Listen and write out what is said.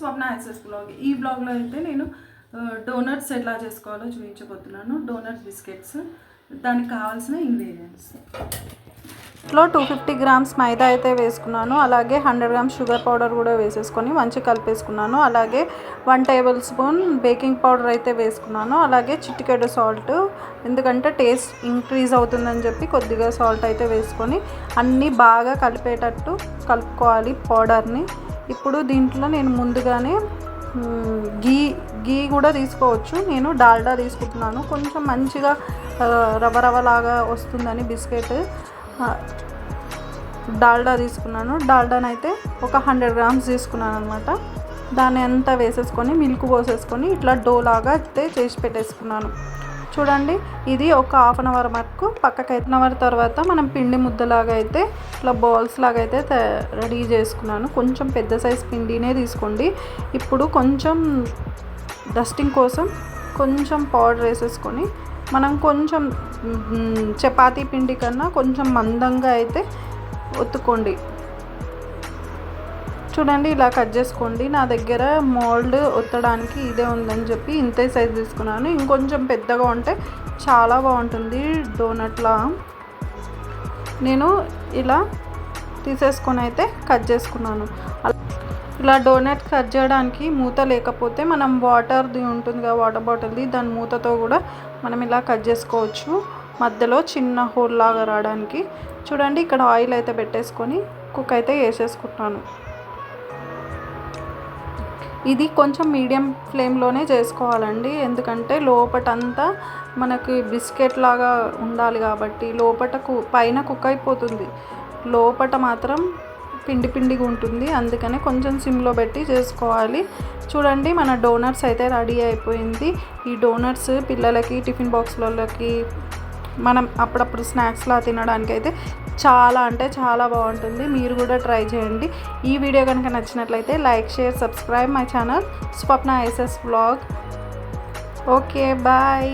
స్వప్న access blog. ఈ బ్లాగ్లో అయితే నేను డోనట్స్ ఎట్లా చేసుకోవాలో చూపించబోతున్నాను. డోనట్స్ బిస్కెట్స్, దానికి కావాల్సిన ఇంగ్రీడియంట్స్. లో 250 గ్రామ్స్ మైదా అయితే వేసుకున్నాను. అలాగే 100 గ్రామ్స్ షుగర్ పౌడర్ కూడా వేసేసుకొని మంచిగా కలిపేసుకున్నాను. అలాగే 1 టేబుల్ స్పూన్ బేకింగ్ పౌడర్ అయితే వేసుకున్నాను. అలాగే చిటికెడు సాల్ట్, ఎందుకంటే టేస్ట్ ఇంక్రీజ్ అవుతుందని చెప్పి కొద్దిగా సాల్ట్ అయితే వేసుకొని అన్నీ బాగా కలిపేటట్టు కలుపుకోవాలి పౌడర్ని. ఇప్పుడు దీంట్లో నేను ముందుగానే గీ కూడా తీసుకోవచ్చు. నేను డాల్డా తీసుకుంటున్నాను. కొంచెం మంచిగా రవ్వ వస్తుందని బిస్కెట్ డాల్డా తీసుకున్నాను. డాల్డానైతే ఒక 100 గ్రామ్స్ తీసుకున్నాను అనమాట. దాన్ని అంతా వేసేసుకొని మిల్క్ పోసేసుకొని ఇట్లా డో లాగా అయితే చేసి పెట్టేసుకున్నాను. చూడండి, ఇది ఒక హాఫ్ అన్ అవర్ వరకు పక్కకి 1 అవర్ తర్వాత మనం పిండి ముద్దలాగా అయితే ఇట్లా బాల్స్ లాగా అయితే రెడీ చేసుకున్నాను. కొంచెం పెద్ద సైజ్ పిండినే తీసుకోండి. ఇప్పుడు కొంచెం డస్టింగ్ కోసం కొంచెం పౌడర్ వేసేసుకొని మనం కొంచెం చపాతీ పిండి కన్నా కొంచెం మందంగా అయితే ఒత్తుకోండి. చూడండి, ఇలా కట్ చేసుకోండి. నా దగ్గర మోల్డ్ ఒత్తడానికి ఇదే ఉందని చెప్పి ఇంతే సైజ్ తీసుకున్నాను. ఇంకొంచెం పెద్దగా ఉంటే చాలా బాగుంటుంది డోనట్లా. నేను ఇలా తీసేసుకొని అయితే కట్ చేసుకున్నాను. ఇలా డోనట్ కట్ చేయడానికి మూత లేకపోతే మనం వాటర్ది ఉంటుంది కదా, వాటర్ బాటిల్ది, దాని మూతతో కూడా మనం ఇలా కట్ చేసుకోవచ్చు, మధ్యలో చిన్న హోల్ లాగా రావడానికి. చూడండి, ఇక్కడ ఆయిల్ అయితే పెట్టేసుకొని కుక్ అయితే వేసేసుకుంటున్నాను. ఇది కొంచెం మీడియం ఫ్లేమ్లోనే చేసుకోవాలండి, ఎందుకంటే లోపటంతా మనకి బిస్కెట్ లాగా ఉండాలి కాబట్టి. పైన కుక్ అయిపోతుంది, లోపట మాత్రం పిండిగా ఉంటుంది. అందుకనే కొంచెం సిమ్లో పెట్టి చేసుకోవాలి. చూడండి, మన డోనట్స్ అయితే రెడీ అయిపోయింది. ఈ డోనట్స్ పిల్లలకి టిఫిన్ బాక్స్లలోకి మనం అప్పుడప్పుడు స్నాక్స్లా తినడానికి అయితే చాలా అంటే చాలా బాగుంటుంది. మీరు కూడా ట్రై చేయండి. ఈ వీడియో కనుక నచ్చినట్లయితే like, share, subscribe my channel Swapna access blog. Okay, bye.